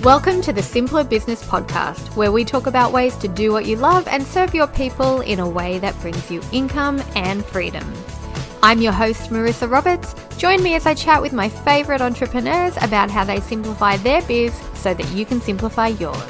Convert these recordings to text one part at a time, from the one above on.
Welcome to the Simpler Business Podcast, where we talk about ways to do what you love and serve your people in a way that brings you income and freedom. I'm your host, Marissa Roberts. Join me as I chat with my favorite entrepreneurs about how they simplify their biz so that you can simplify yours.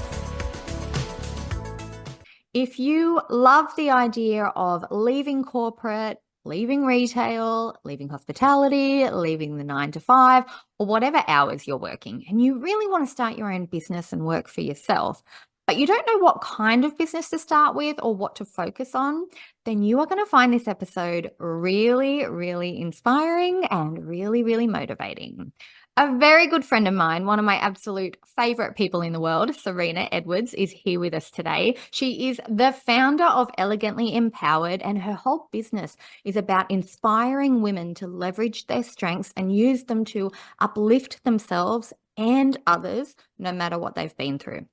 If you love the idea of leaving corporate, leaving retail, leaving hospitality, leaving the 9 to 5, or whatever hours you're working, and you really want to start your own business and work for yourself, but you don't know what kind of business to start with or what to focus on, then you are going to find this episode really, really inspiring and really, really motivating. A very good friend of mine, one of my absolute favorite people in the world, Serena Edwards, is here with us today. She is the founder of Elegantly Empowered, and her whole business is about inspiring women to leverage their strengths and use them to uplift themselves and others, no matter what they've been through.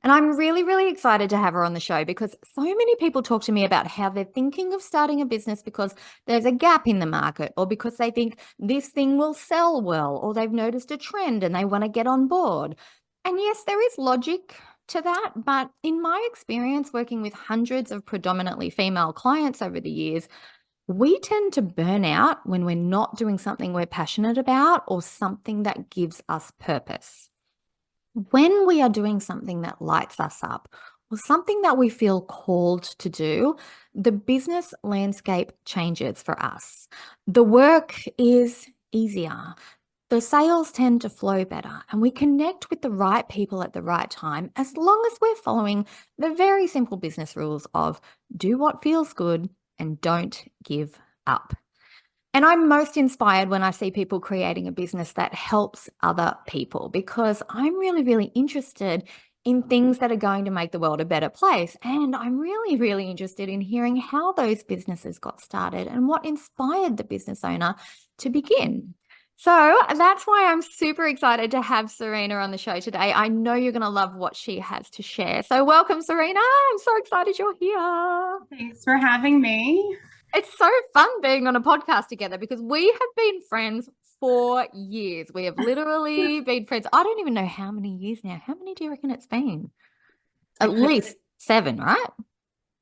And I'm really, really excited to have her on the show because so many people talk to me about how they're thinking of starting a business because there's a gap in the market, or because they think this thing will sell well, or they've noticed a trend and they want to get on board. And yes, there is logic to that, but in my experience working with hundreds of predominantly female clients over the years, we tend to burn out when we're not doing something we're passionate about or something that gives us purpose. When we are doing something that lights us up or something that we feel called to do, the business landscape changes for us. The work is easier. The sales tend to flow better, and we connect with the right people at the right time as long as we're following the very simple business rules of do what feels good and don't give up. And I'm most inspired when I see people creating a business that helps other people, because I'm really, really interested in things that are going to make the world a better place. And I'm really, really interested in hearing how those businesses got started and what inspired the business owner to begin. So that's why I'm super excited to have Serena on the show today. I know you're going to love what she has to share. So welcome, Serena. I'm so excited you're here. Thanks for having me. It's so fun being on a podcast together because we have been friends for years. We have literally been friends. I don't even know how many years now. How many do you reckon it's been? At least 7, right?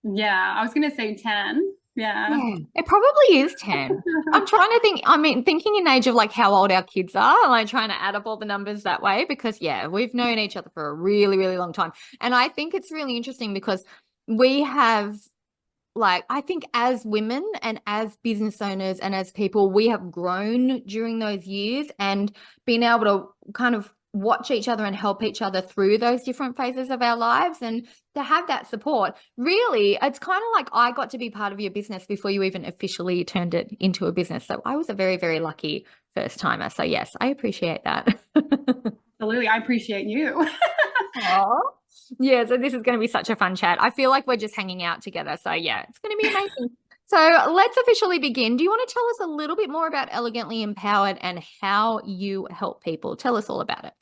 Yeah, I was going to say 10. Yeah. It probably is 10. I'm trying to think, thinking in age of like how old our kids are, like trying to add up all the numbers that way, because we've known each other for a really, really long time. And I think it's really interesting because we have, I think as women and as business owners and as people, we have grown during those years and been able to kind of watch each other and help each other through those different phases of our lives. And to have that support, really, it's kind of like I got to be part of your business before you even officially turned it into a business. So I was a very, very lucky first timer. So yes, I appreciate that. Absolutely. I appreciate you. Yeah, so this is going to be such a fun chat. I feel like we're just hanging out together. So yeah, it's going to be amazing. So let's officially begin. Do you want to tell us a little bit more about Elegantly Empowered and how you help people? Tell us all about it.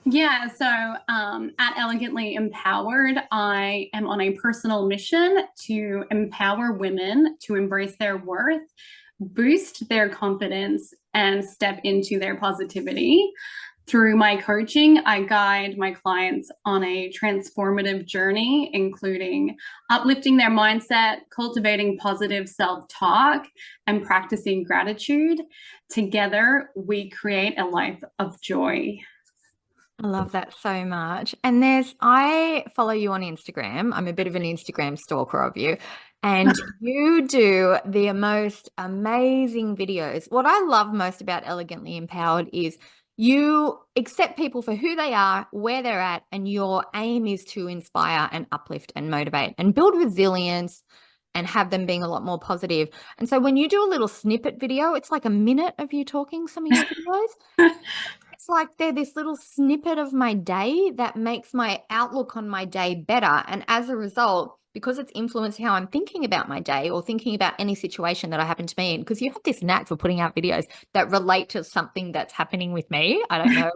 Yeah, so at Elegantly Empowered, I am on a personal mission to empower women to embrace their worth, boost their confidence, and step into their positivity. Through my coaching, I guide my clients on a transformative journey, including uplifting their mindset, cultivating positive self-talk, and practicing gratitude. Together, we create a life of joy. I love that so much. And I follow you on Instagram. I'm a bit of an Instagram stalker of you. And you do the most amazing videos. What I love most about Elegantly Empowered is you accept people for who they are, where they're at, and your aim is to inspire and uplift and motivate and build resilience and have them being a lot more positive. And so when you do a little snippet video, it's like a minute of you talking some of your videos. It's like they're this little snippet of my day that makes my outlook on my day better. And as a result, because it's influenced how I'm thinking about my day or thinking about any situation that I happen to be in, because you have this knack for putting out videos that relate to something that's happening with me. I don't know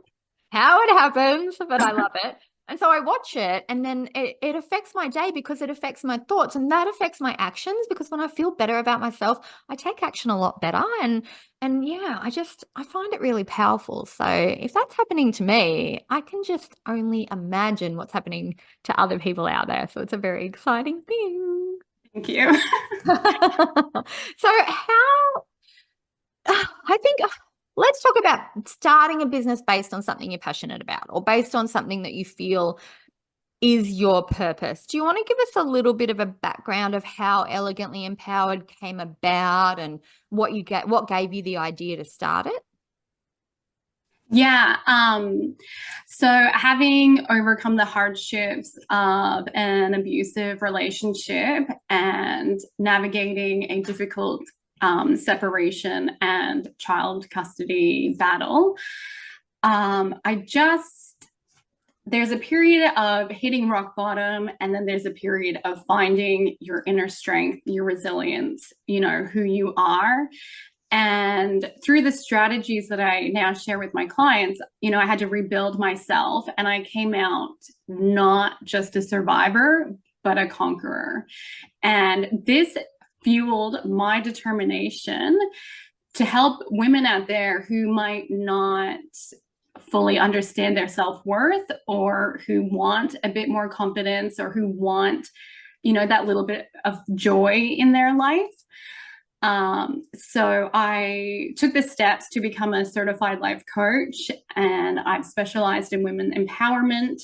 how it happens, but I love it. And so I watch it, and then it affects my day because it affects my thoughts, and that affects my actions because when I feel better about myself, I take action a lot better. And yeah, I find it really powerful. So if that's happening to me, I can just only imagine what's happening to other people out there. So it's a very exciting thing. Thank you. So how I think let's talk about starting a business based on something you're passionate about or based on something that you feel is your purpose. Do you want to give us a little bit of a background of how Elegantly Empowered came about and what gave you the idea to start it? Yeah. So having overcome the hardships of an abusive relationship and navigating a difficult separation and child custody battle, I just there's a period of hitting rock bottom, and then there's a period of finding your inner strength, your resilience, who you are. And through the strategies that I now share with my clients, I had to rebuild myself, and I came out not just a survivor, but a conqueror. And this fueled my determination to help women out there who might not fully understand their self-worth, or who want a bit more confidence, or who want, that little bit of joy in their life. So I took the steps to become a certified life coach, and I've specialized in women empowerment.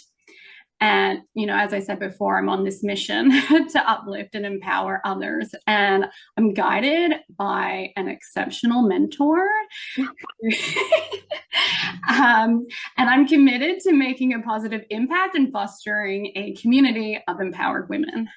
And, as I said before, I'm on this mission to uplift and empower others. And I'm guided by an exceptional mentor. And I'm committed to making a positive impact and fostering a community of empowered women.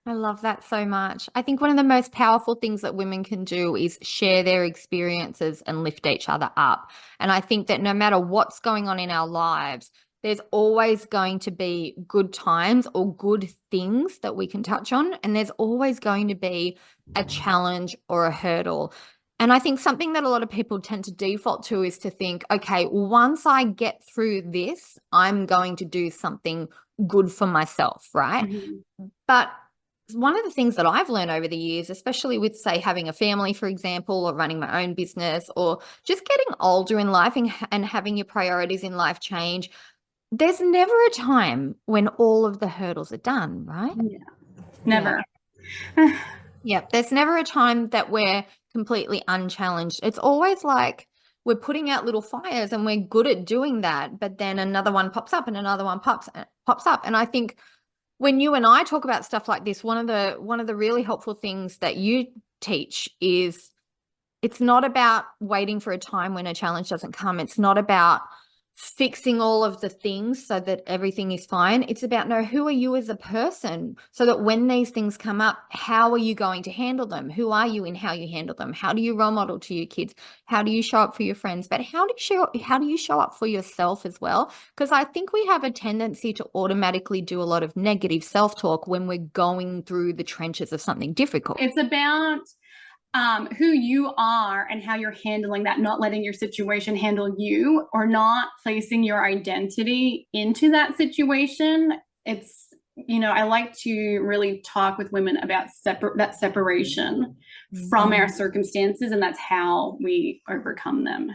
I love that so much. I think one of the most powerful things that women can do is share their experiences and lift each other up. And I think that no matter what's going on in our lives, there's always going to be good times or good things that we can touch on. And there's always going to be a challenge or a hurdle. And I think something that a lot of people tend to default to is to think, okay, once I get through this, I'm going to do something good for myself, right? Mm-hmm. But one of the things that I've learned over the years, especially with, say, having a family, for example, or running my own business, or just getting older in life and having your priorities in life change, there's never a time when all of the hurdles are done, right? Yeah, never. Yeah. Yeah. There's never a time that we're completely unchallenged. It's always like we're putting out little fires and we're good at doing that, but then another one pops up and another one pops up. And I think when you and I talk about stuff like this, one of the really helpful things that you teach is it's not about waiting for a time when a challenge doesn't come. It's not about fixing all of the things so that everything is fine. It's about who are you as a person so that when these things come up, how are you going to handle them? Who are you in how you handle them? How do you role model to your kids? How do you show up for your friends? But how do you show up for yourself as well? Because I think we have a tendency to automatically do a lot of negative self-talk when we're going through the trenches of something difficult. It's about who you are and how you're handling that, not letting your situation handle you, or not placing your identity into that situation. It's, I like to really talk with women about that separation from our circumstances, and that's how we overcome them.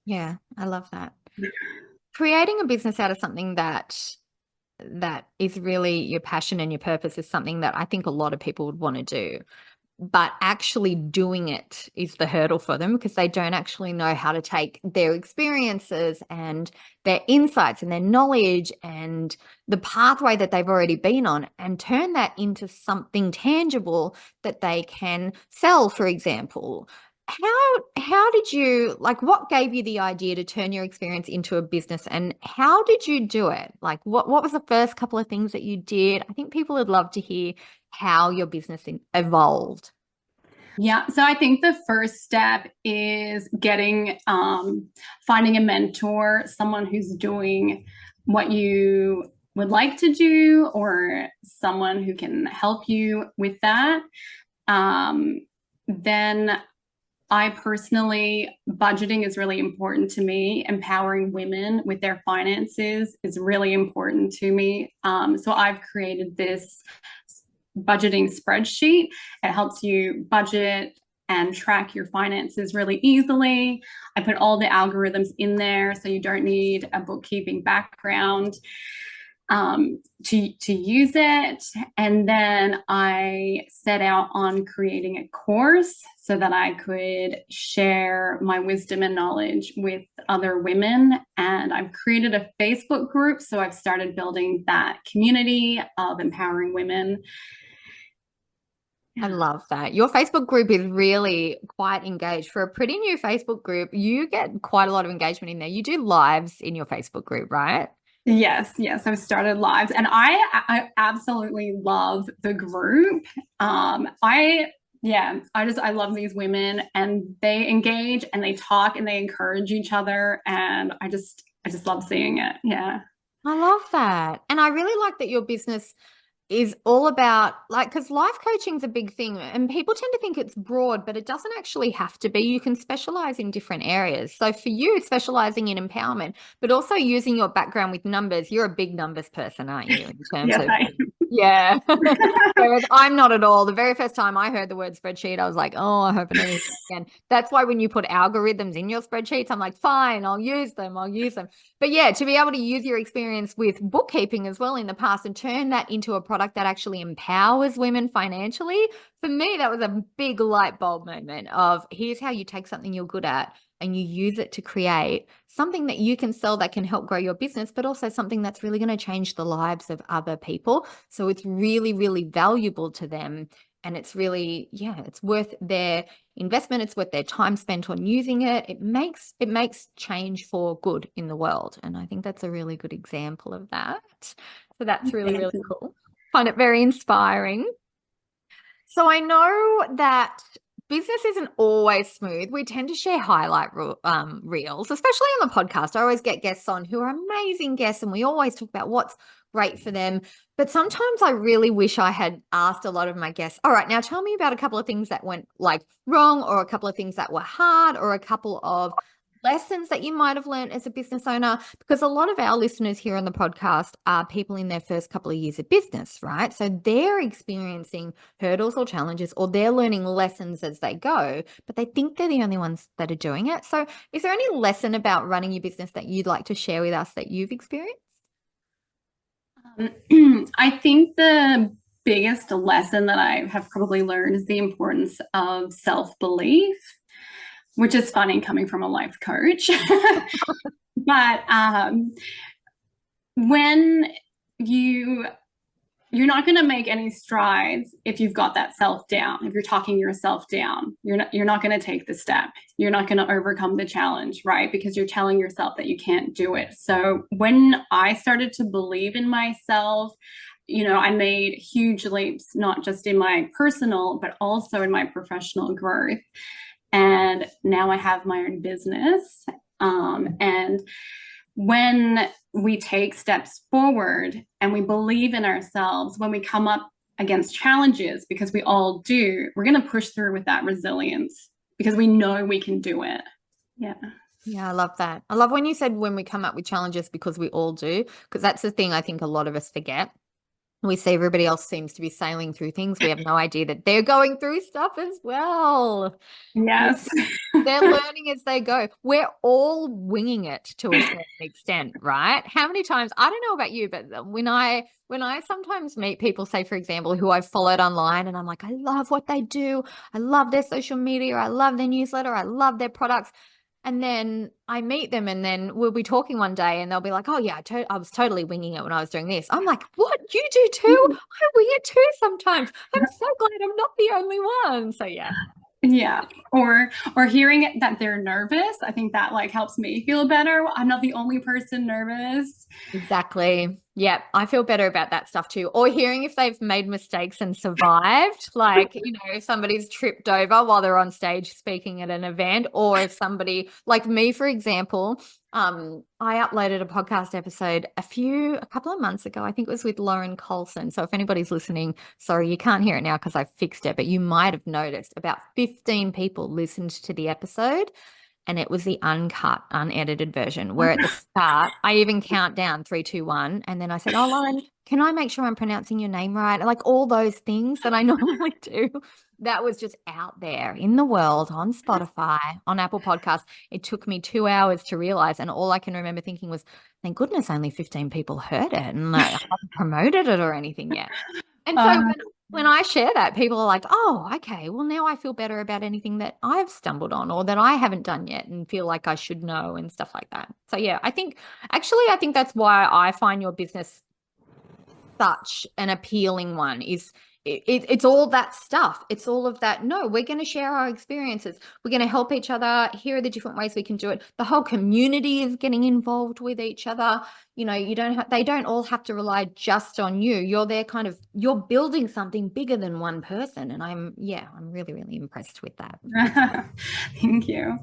Yeah, I love that. Creating a business out of something that is really your passion and your purpose is something that I think a lot of people would want to do. But actually doing it is the hurdle for them because they don't actually know how to take their experiences and their insights and their knowledge and the pathway that they've already been on and turn that into something tangible that they can sell, for example. How did you, like, what gave you the idea to turn your experience into a business, and how did you do it? Like, what was the first couple of things that you did? I think people would love to hear how your business evolved. Yeah, so I think the first step is finding a mentor, someone who's doing what you would like to do, or someone who can help you with that. Then I personally, budgeting is really important to me. Empowering women with their finances is really important to me. So I've created this budgeting spreadsheet. It helps you budget and track your finances really easily. I put all the algorithms in there so you don't need a bookkeeping background to use it. And then I set out on creating a course so that I could share my wisdom and knowledge with other women. And I've created a Facebook group. So I've started building that community of empowering women. I love that. Your Facebook group is really quite engaged. For a pretty new Facebook group, you get quite a lot of engagement in there. You do lives in your Facebook group, right? Yes, I've started lives, and I absolutely love the group. I love these women, and they engage and they talk and they encourage each other, and I just love seeing it. Yeah. I love that. And I really like that your business is all about like, because life coaching is a big thing and people tend to think it's broad, but it doesn't actually have to be. You can specialize in different areas. So for you, specializing in empowerment, but also using your background with numbers, you're a big numbers person, aren't you? In terms Yes, of, I yeah. Whereas I'm not at all. The very first time I heard the word spreadsheet, I was like, oh, I hope I never hear it again. That's why when you put algorithms in your spreadsheets, I'm like, fine, I'll use them. I'll use them. But yeah, to be able to use your experience with bookkeeping as well in the past and turn that into a product that actually empowers women financially, for me, that was a big light bulb moment of here's how you take something you're good at and you use it to create something that you can sell that can help grow your business, but also something that's really going to change the lives of other people. So it's really, really valuable to them. And it's really, yeah, it's worth their investment. It's worth their time spent on using it. It makes change for good in the world. And I think that's a really good example of that. So that's really, thank really you. cool. Find it very inspiring. So I know that business isn't always smooth. We tend to share reels, especially on the podcast. I always get guests on who are amazing guests, and we always talk about what's great for them. But sometimes I really wish I had asked a lot of my guests, all right, now tell me about a couple of things that went like wrong, or a couple of things that were hard, or a couple of lessons that you might have learned as a business owner, because a lot of our listeners here on the podcast are people in their first couple of years of business, right? So they're experiencing hurdles or challenges, or they're learning lessons as they go, but they think they're the only ones that are doing it. So is there any lesson about running your business that you'd like to share with us that you've experienced? I think the biggest lesson that I have probably learned is the importance of self-belief, which is funny coming from a life coach. But when you you're not going to make any strides if you've got that self down. If you're talking yourself down, you're not going to take the step. You're not going to overcome the challenge, right? Because you're telling yourself that you can't do it. So when I started to believe in myself, I made huge leaps, not just in my personal, but also in my professional growth. And now I have my own business. And when we take steps forward and we believe in ourselves, when we come up against challenges, because we all do, we're going to push through with that resilience because we know we can do it. Yeah. Yeah, I love that. I love when you said when we come up with challenges, because we all do, because that's the thing I think a lot of us forget. We see everybody else seems to be sailing through things. We have no idea that they're going through stuff as well. Yeah. Yes. They're learning as they go. We're all winging it to a certain extent, right? How many times, I don't know about you, but when I sometimes meet people, say, for example, who I've followed online, and I'm like, I love what they do. I love their social media. I love their newsletter. I love their products. And then I meet them, and then we'll be talking one day and they'll be like, oh yeah, I was totally winging it when I was doing this. I'm like, what? You do too? I wing it too sometimes. I'm so glad I'm not the only one. So yeah. Yeah. Or hearing it, that they're nervous, I think that like helps me feel better. I'm not the only person nervous. Exactly. Yeah, I feel better about that stuff too. Or hearing if they've made mistakes and survived, like, if somebody's tripped over while they're on stage speaking at an event, or if somebody, like me, for example, I uploaded a podcast episode a couple of months ago. I think it was with Lauren Colson. So if anybody's listening, sorry, you can't hear it now because I fixed it, but you might have noticed about 15 people listened to the episode, and it was the uncut, unedited version where at the start I even count down 3, 2, 1, and then I said, "Oh, Lauren, can I make sure I'm pronouncing your name right?" Like all those things that I normally do. That was just out there in the world on Spotify, on Apple Podcasts. It took me 2 hours to realize, and all I can remember thinking was, "Thank goodness only 15 people heard it, and I haven't promoted it or anything yet." And so Uh, when I share that, people are like, "Oh, okay, well, now I feel better about anything that I've stumbled on or that I haven't done yet and feel like I should know," and stuff like that. So, yeah, I think that's why I find your business such an appealing one is it's all that stuff. It's all of that. No, we're going to share our experiences. We're going to help each other. Here are the different ways we can do it. The whole community is getting involved with each other. They don't all have to rely just on you. You're there you're building something bigger than one person. And I'm really, really impressed with that. Thank you.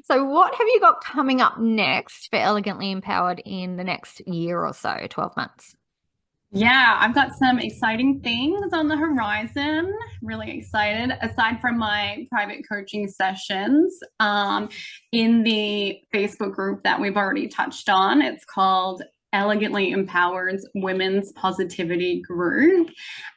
So what have you got coming up next for Elegantly Empowered in the next year or so, 12 months? Yeah, I've got some exciting things on the horizon. Really excited. Aside from my private coaching sessions, in the Facebook group that we've already touched on, it's called Elegantly Empowered's Women's Positivity Group.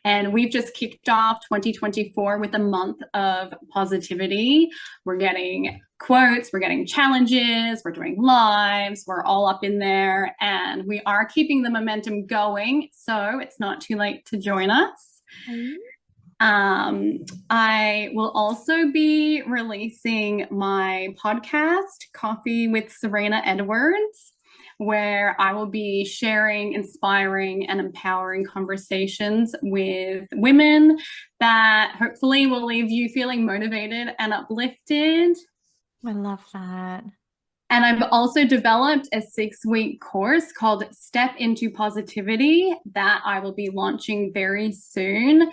And we've just kicked off 2024 with a month of positivity. We're getting quotes, we're getting challenges, we're doing lives, we're all up in there, and we are keeping the momentum going. So it's not too late to join us. I will also be releasing my podcast, Coffee with Serena Edwards, where I will be sharing inspiring and empowering conversations with women that hopefully will leave you feeling motivated and uplifted. I love that. And I've also developed a 6-week course called Step into Positivity that I will be launching very soon,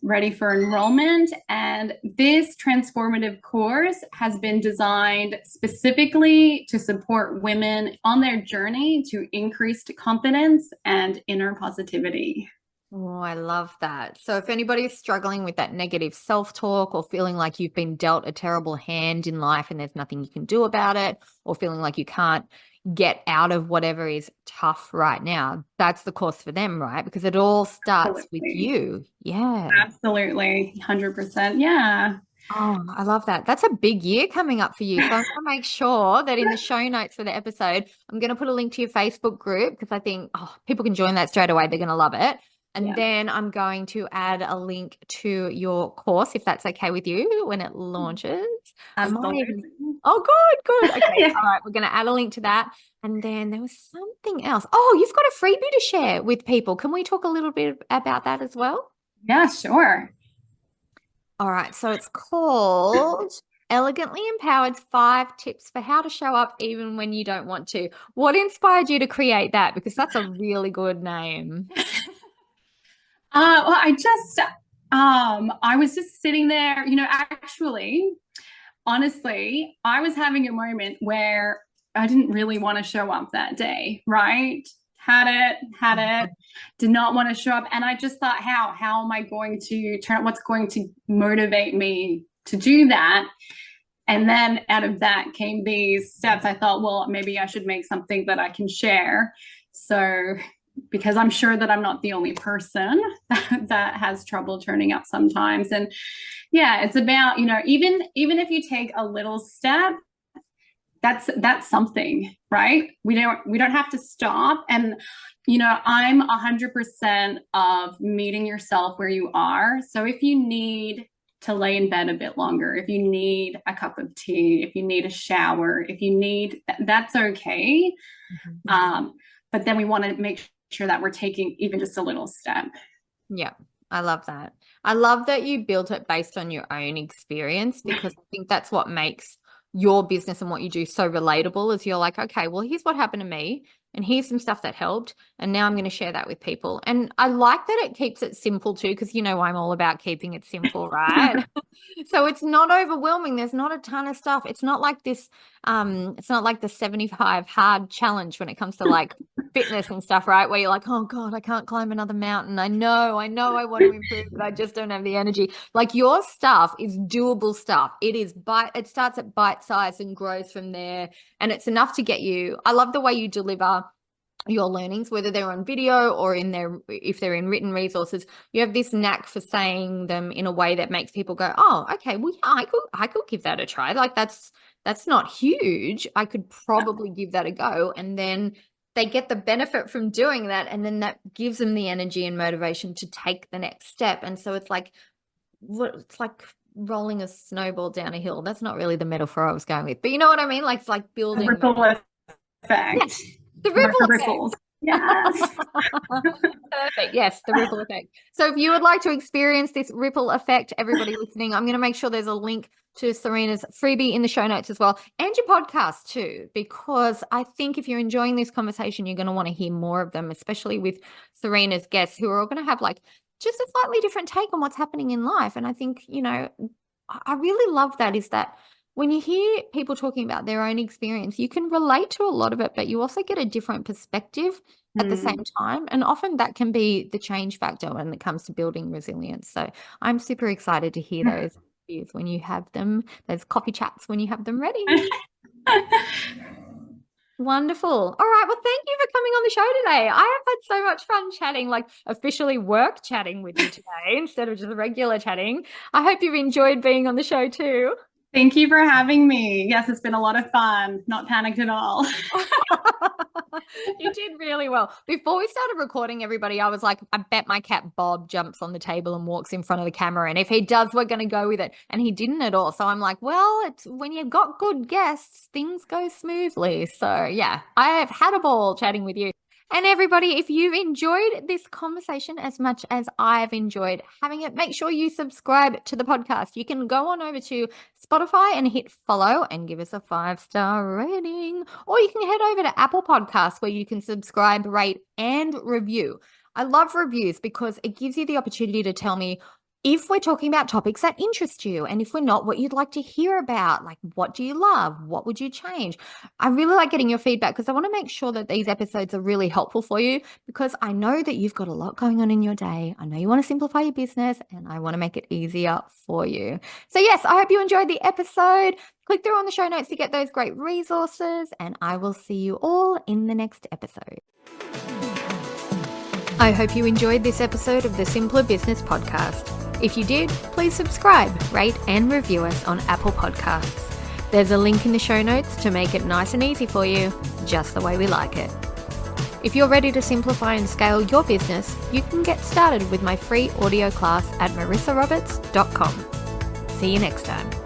ready for enrollment. And this transformative course has been designed specifically to support women on their journey to increased confidence and inner positivity. Oh, I love that. So if anybody's struggling with that negative self-talk or feeling like you've been dealt a terrible hand in life and there's nothing you can do about it, or feeling like you can't get out of whatever is tough right now, that's the course for them, right? Because it all starts with Absolutely. you. Yeah. Absolutely. 100%. Yeah. Oh, I love that. That's a big year coming up for you. So I'm going to make sure that in the show notes for the episode, I'm going to put a link to your Facebook group because I think people can join that straight away. They're going to love it. And Yeah. then I'm going to add a link to your course, if that's okay with you, when it launches. I might Absolutely. even. Oh, good, good. Okay. Yeah. All right. We're going to add a link to that. And then there was something else. Oh, you've got a freebie to share with people. Can we talk a little bit about that as well? Yeah, sure. All right, so it's called Elegantly Empowered's 5 Tips for How to Show Up Even When You Don't Want to. What inspired you to create that? Because that's a really good name. Well, I was just sitting there, actually, honestly, I was having a moment where I didn't really want to show up that day, right? Had it, did not want to show up. And I just thought, how am I going to what's going to motivate me to do that? And then out of that came these steps. I thought, well, maybe I should make something that I can share. So, because I'm sure that I'm not the only person that has trouble turning up sometimes. And yeah, it's about, even if you take a little step, that's something, right? We don't have to stop. And I'm 100% of meeting yourself where you are. So if you need to lay in bed a bit longer, if you need a cup of tea, if you need a shower, if you need that's okay. But then we want to make sure that we're taking even just a little step. Yeah, I love that. I love that you built it based on your own experience because I think that's what makes your business and what you do so relatable as you're like, okay, well, here's what happened to me and here's some stuff that helped. And now I'm going to share that with people. And I like that it keeps it simple too, because I'm all about keeping it simple, right? So it's not overwhelming. There's not a ton of stuff. It's not like this, it's not like the 75 hard challenge when it comes to like fitness and stuff, right? Where you're like, oh God, I can't climb another mountain. I know I want to improve, but I just don't have the energy. Like your stuff is doable stuff. It starts at bite size and grows from there. And it's enough to get you. I love the way you deliver your learnings, whether they're on video or if they're in written resources. You have this knack for saying them in a way that makes people go, oh, okay, well, yeah, I could give that a try. Like that's not huge. I could probably give that a go. And then they get the benefit from doing that. And then that gives them the energy and motivation to take the next step. And so it's like rolling a snowball down a hill. That's not really the metaphor I was going with, but you know what I mean? Like it's like building the ripple effect. Yes, the ripple ripples. Yes. Perfect. Yes, the ripple effect. So if you would like to experience this ripple effect, everybody listening, I'm going to make sure there's a link to Serena's freebie in the show notes as well, and your podcast too, because I think if you're enjoying this conversation, you're going to want to hear more of them, especially with Serena's guests who are all going to have like just a slightly different take on what's happening in life. And I think, I really love that, is that when you hear people talking about their own experience, you can relate to a lot of it, but you also get a different perspective at the same time. And often that can be the change factor when it comes to building resilience. So I'm super excited to hear those views when you have them, those coffee chats when you have them ready. Wonderful. All right. Well, thank you for coming on the show today. I have had so much fun chatting, like officially work chatting with you today instead of just regular chatting. I hope you've enjoyed being on the show too. Thank you for having me. Yes, it's been a lot of fun. Not panicked at all. You did really well. Before we started recording, everybody, I was like, I bet my cat Bob jumps on the table and walks in front of the camera. And if he does, we're going to go with it. And he didn't at all. So I'm like, well, it's when you've got good guests, things go smoothly. So yeah, I have had a ball chatting with you. And everybody, if you've enjoyed this conversation as much as I've enjoyed having it, make sure you subscribe to the podcast. You can go on over to Spotify and hit follow and give us a 5-star rating. Or you can head over to Apple Podcasts where you can subscribe, rate, and review. I love reviews because it gives you the opportunity to tell me if we're talking about topics that interest you, and if we're not, what you'd like to hear about. Like, what do you love? What would you change? I really like getting your feedback because I want to make sure that these episodes are really helpful for you, because I know that you've got a lot going on in your day. I know you want to simplify your business and I want to make it easier for you. So yes, I hope you enjoyed the episode. Click through on the show notes to get those great resources, and I will see you all in the next episode. I hope you enjoyed this episode of the Simpler Business Podcast. If you did, please subscribe, rate, and review us on Apple Podcasts. There's a link in the show notes to make it nice and easy for you, just the way we like it. If you're ready to simplify and scale your business, you can get started with my free audio class at marissaroberts.com. See you next time.